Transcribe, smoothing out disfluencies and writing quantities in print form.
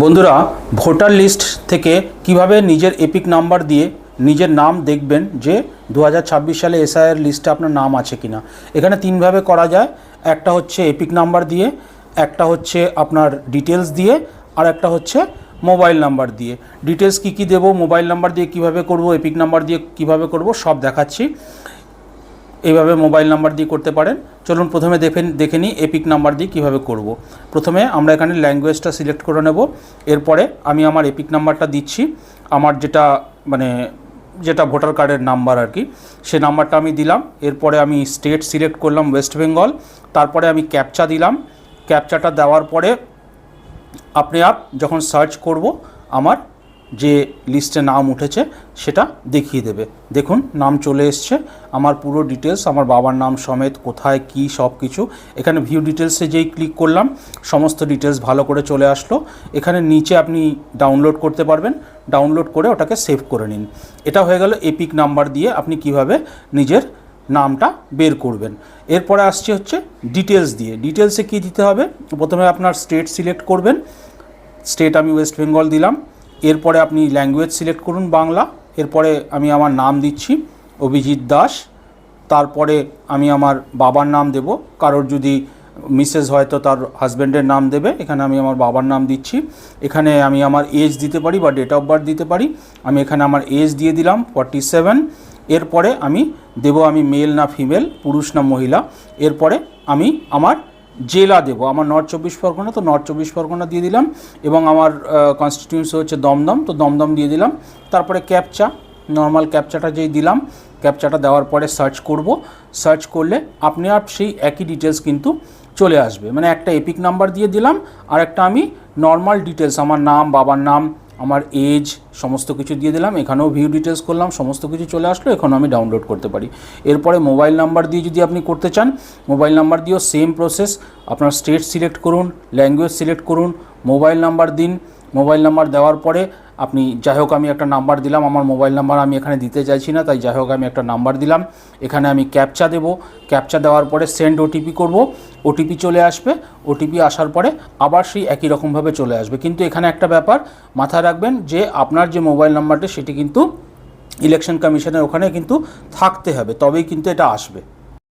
বন্ধুরা, voter list থেকে কিভাবে নিজের এপিক নাম্বার দিয়ে নিজের নাম দেখবেন যে 2026 সালে এসআইআর লিস্টে আপনার নাম আছে কিনা। এখানে তিনভাবে করা যায়। একটা হচ্ছে এপিক নাম্বার দিয়ে, একটা হচ্ছে আপনার ডিটেলস দিয়ে, আর একটা হচ্ছে মোবাইল নাম্বার দিয়ে। ডিটেলস কী দেবো, মোবাইল নাম্বার দিয়ে কিভাবে করব, এপিক নাম্বার দিয়ে কিভাবে করব সব দেখাচ্ছি। এইভাবে মোবাইল নাম্বার দিয়ে করতে পারেন। চলুন প্রথমে দেখে নিই এপিক নাম্বার দিয়ে কীভাবে করব। প্রথমে আমরা এখানে ল্যাঙ্গুয়েজটা সিলেক্ট করে নেব। এরপরে আমি আমার এপিক নাম্বারটা দিচ্ছি, আমার যেটা ভোটার কার্ডের নাম্বার আর কি, সে নাম্বারটা আমি দিলাম। এরপরে আমি স্টেট সিলেক্ট করলাম ওয়েস্ট বেঙ্গল। তারপরে আমি ক্যাপচা দিলাম। ক্যাপচাটা দেওয়ার পরে আপনি যখন সার্চ করব আমার যে লিস্টে নাম উঠেছে সেটা দেখিয়ে দেবে। দেখুন নাম চলে এসছে, আমার পুরো ডিটেলস, আমার বাবার নাম সমেত, কোথায় কি সব কিছু। এখানে ভিউ ডিটেলসে যেই ক্লিক করলাম সমস্ত ডিটেলস ভালো করে চলে আসলো। এখানে নিচে আপনি ডাউনলোড করতে পারবেন, ডাউনলোড করে ওটাকে সেভ করে নিন। এটা হয়ে গেল এপিক নাম্বার দিয়ে আপনি কিভাবে নিজের নামটা বের করবেন। এরপরে আসছে হচ্ছে ডিটেলস দিয়ে। ডিটেলসে কি দিতে হবে, প্রথমে আপনার স্টেট সিলেক্ট করবেন। স্টেট আমি ওয়েস্ট বেঙ্গল দিলাম। এরপরে আপনি ল্যাঙ্গুয়েজ সিলেক্ট করুন বাংলা। এরপরে আমি আমার নাম দিচ্ছি অভিজিৎ দাস। তারপরে আমি আমার বাবার নাম দেব, কারোর যদি মিসেস হয় তো তার হাজব্যান্ডের নাম দেবে। এখানে আমি আমার বাবার নাম দিচ্ছি। এখানে আমি আমার এজ দিতে পারি বা ডেট অফ বার্থ দিতে পারি। আমি এখানে আমার এজ দিয়ে দিলাম 47। এরপরে আমি দেব আমি মেল না ফিমেল, পুরুষ না মহিলা। এরপরে আমি আমার জেলা দেব, আমার নর্থ চব্বিশ পরগনা, তো নর্থ চব্বিশ পরগনা দিয়ে দিলাম। এবং আমার কনস্টিটিউয়েন্সি হচ্ছে দমদম, তো দমদম দিয়ে দিলাম। তারপরে ক্যাপচা, নর্মাল ক্যাপচাটা যেই দিলাম, ক্যাপচাটা দেওয়ার পরে সার্চ করব। সার্চ করলে আপনি সেই একই ডিটেলস কিন্তু চলে আসবে। মানে একটা এপিক নাম্বার দিয়ে দিলাম, আর একটা আমি নর্মাল ডিটেলস, আমার নাম, বাবার নাম, আমার এজ, সমস্ত কিছু দিয়ে দিলাম। এখানেও ভিউ ডিটেলস করলাম, সমস্ত কিছু চলে আসলো। এখানেও আমি ডাউনলোড করতে পারি। এরপরে মোবাইল নাম্বার দিয়ে যদি আপনি করতে চান, মোবাইল নাম্বার দিয়েও সেম প্রসেস। আপনার স্টেট সিলেক্ট করুন, ল্যাঙ্গুয়েজ সিলেক্ট করুন, মোবাইল নাম্বার দিন। মোবাইল নাম্বার দেওয়ার পরে আপনি যাই হোক, আমি একটা নাম্বার দিলাম, আমার মোবাইল নাম্বার আমি এখানে দিতে চাইছি না, তাই যাই হোক আমি একটা নাম্বার দিলাম। এখানে আমি ক্যাপচা দেব। ক্যাপচা দেওয়ার পরে সেন্ড ওটিপি করব। ওটিপি চলে আসবে। ওটিপি আসার পরে আবার সেই একই রকমভাবে চলে আসবে। কিন্তু এখানে একটা ব্যাপার মাথায় রাখবেন যে আপনার যে মোবাইল নাম্বারটা সেটি কিন্তু ইলেকশন কমিশনের ওখানে কিন্তু থাকতে হবে, তবেই কিন্তু এটা আসবে।